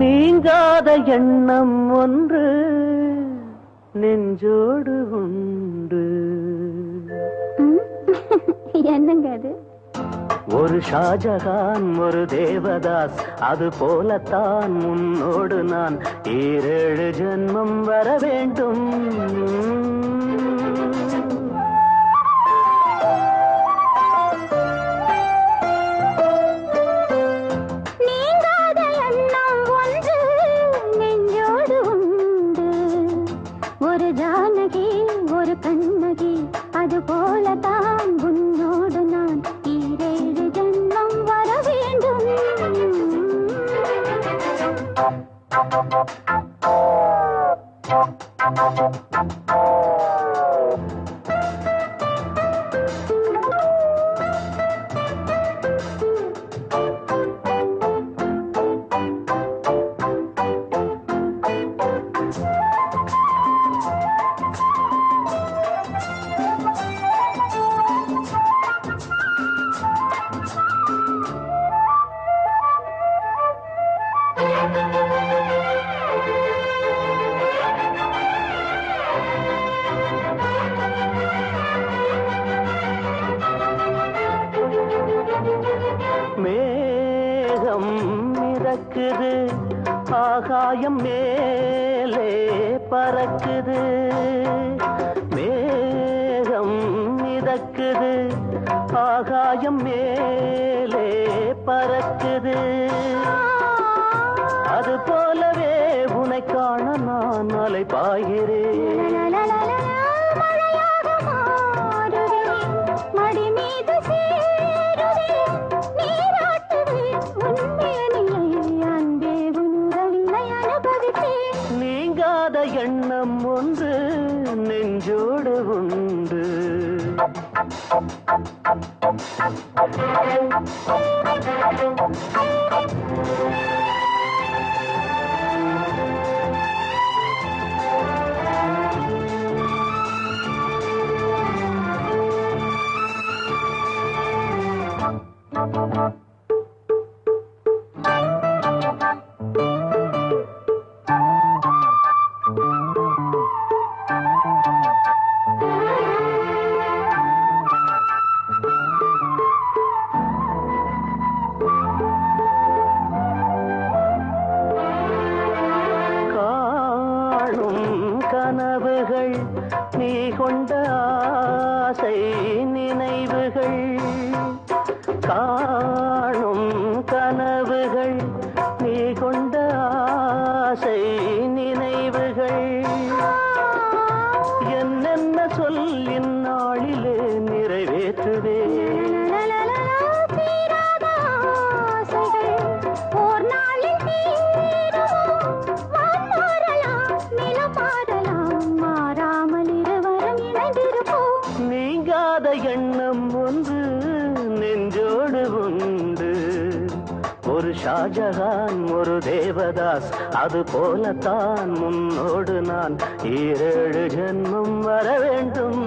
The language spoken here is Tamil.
நீங்காத எண்ணம் ஒன்று நெஞ்சோடு உண்டு. என்னங்க அது? ஒரு ஷாஜகான் ஒரு தேவதாஸ், அது போலத்தான் உன்னோடு நான் 7 ஜென்மம் வர வேண்டும். ஒரு ஜானகி ஒரு கண்ணகி, அது போலதான் உன்னோடு நான் 7 ஜென்மம் வர வேண்டும். மேகம் மிதக்குது, ஆகாயம் மேலே பறக்குது. மேகம் மிதக்குது, ஆகாயம் மேலே பறக்குது. அது போலவே உன்னை காண நான் அலை பாய்கிறேன். நீங்காத எண்ணம் ஒன்று நெஞ்சோடு உண்டு. கனவுகள் நீ கொண்ட ஆசை நினைவுகள், காணும் கனவுகள் நீ கொண்ட ஆசை நினைவுகள். என்னென்ன சொல்லின் நாளிலே நிறைவேற்றுவே. நீங்காத எண்ணம் ஒன்று நெஞ்சோடு உண்டு. ஒரு ஷாஜகான் ஒரு தேவதாஸ், அது போலத்தான் உன்னோடு நான் 7 ஜென்மம் வர வேண்டும்.